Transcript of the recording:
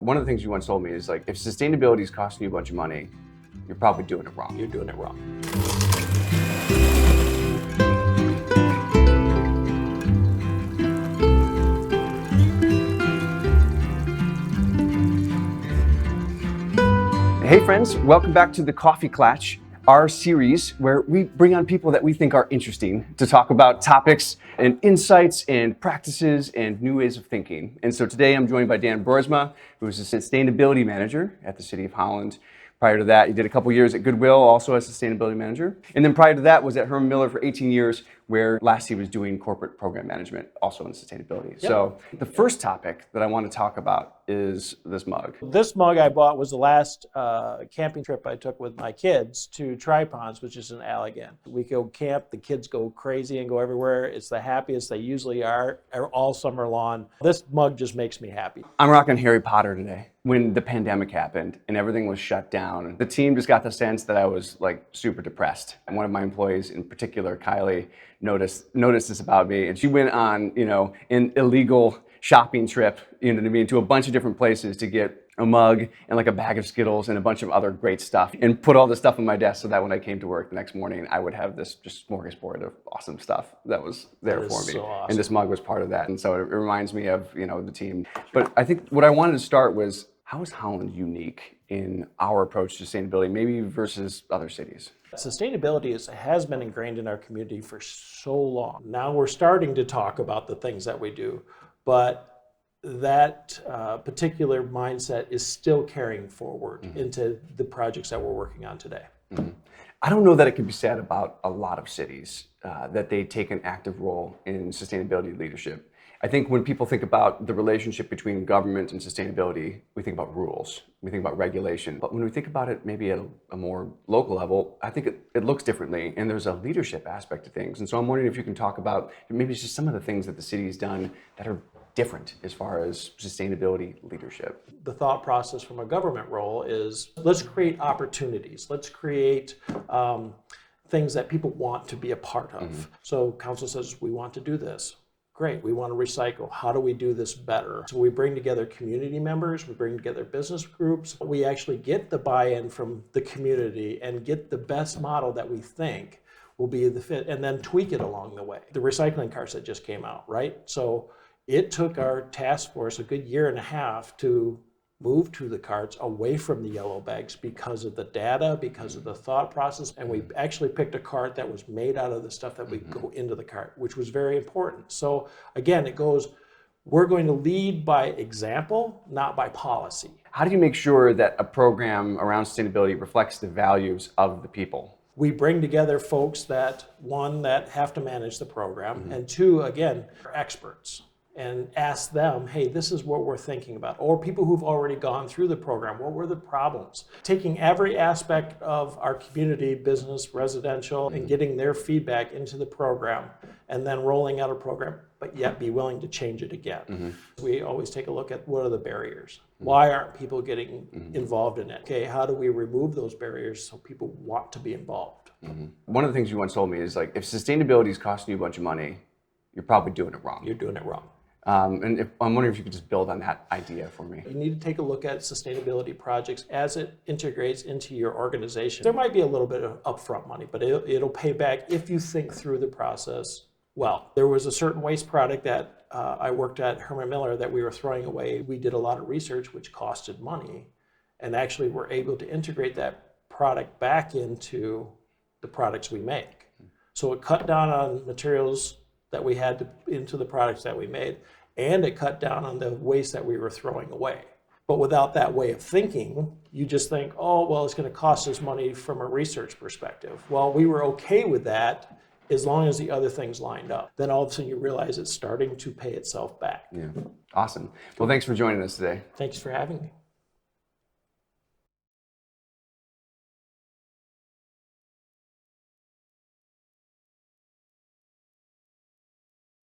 One of the things you once told me is like, if sustainability is costing you a bunch of money, you're probably doing it wrong. You're doing it wrong. Hey friends, welcome back to the Coffee Klatsch, our series where we bring on people that we think are interesting to talk about topics and insights and practices and new ways of thinking. And so today I'm joined by Dan Broersma, who is a sustainability manager at the City of Holland. Prior to that, he did a couple years at Goodwill, also as sustainability manager. And then prior to that was at Herman Miller for 18 years, where last he was doing corporate program management, also in sustainability. Yep. So the first topic that I want to talk about is this mug. This mug I bought was the last camping trip I took with my kids to Tri-Ponds, which is in Allegan. We go camp, the kids go crazy and go everywhere. It's the happiest they usually are all summer long. This mug just makes me happy. I'm rocking Harry Potter today. When the pandemic happened and everything was shut down, the team just got the sense that I was like super depressed. And one of my employees in particular, Kylie, noticed this about me, and she went on, an illegal shopping trip, to a bunch of different places to get a mug and like a bag of Skittles and a bunch of other great stuff, and put all this stuff on my desk so that when I came to work the next morning, I would have this just smorgasbord of awesome stuff that was there for me. So awesome. And this mug was part of that. And so it reminds me of, the team. But I think what I wanted to start was, how is Holland unique in our approach to sustainability, maybe versus other cities? Sustainability has been ingrained in our community for so long. Now we're starting to talk about the things that we do, but that particular mindset is still carrying forward into the projects that we're working on today. Mm-hmm. I don't know that it can be said about a lot of cities that they take an active role in sustainability leadership. I think when people think about the relationship between government and sustainability, we think about rules, we think about regulation. But when we think about it maybe at a more local level, I think it looks differently, and there's a leadership aspect to things. And so I'm wondering if you can talk about maybe just some of the things that the city's done that are different as far as sustainability leadership. The thought process from a government role is, let's create opportunities. Let's create things that people want to be a part of. Mm-hmm. So council says, we want to do this. Great, we want to recycle. How do we do this better? So we bring together community members, we bring together business groups. We actually get the buy-in from the community and get the best model that we think will be the fit, and then tweak it along the way. The recycling carts that just came out, right? So it took our task force a good year and a half to move to the carts away from the yellow bags because of the data, because of the thought process. And we actually picked a cart that was made out of the stuff that would go into the cart, which was very important. So again, it goes, we're going to lead by example, not by policy. How do you make sure that a program around sustainability reflects the values of the people? We bring together folks that, one, that have to manage the program, and two, again, are experts. And ask them, hey, this is what we're thinking about. Or people who've already gone through the program, what were the problems? Taking every aspect of our community, business, residential, and getting their feedback into the program, and then rolling out a program, but yet be willing to change it again. Mm-hmm. We always take a look at, what are the barriers? Why aren't people getting involved in it? Okay, how do we remove those barriers so people want to be involved? Mm-hmm. One of the things you once told me is like, if sustainability is costing you a bunch of money, you're probably doing it wrong. You're doing it wrong. I'm wondering if you could just build on that idea for me. You need to take a look at sustainability projects as it integrates into your organization. There might be a little bit of upfront money, but it'll pay back if you think through the process well. There was a certain waste product that I worked at Herman Miller that we were throwing away. We did a lot of research, which costed money, and actually were able to integrate that product back into the products we make. So it cut down on materials that we had into the products that we made, and it cut down on the waste that we were throwing away. But without that way of thinking, you just think, oh, well, it's going to cost us money from a research perspective. Well, we were okay with that as long as the other things lined up. Then all of a sudden you realize it's starting to pay itself back. Yeah, awesome. Well, thanks for joining us today. Thanks for having me.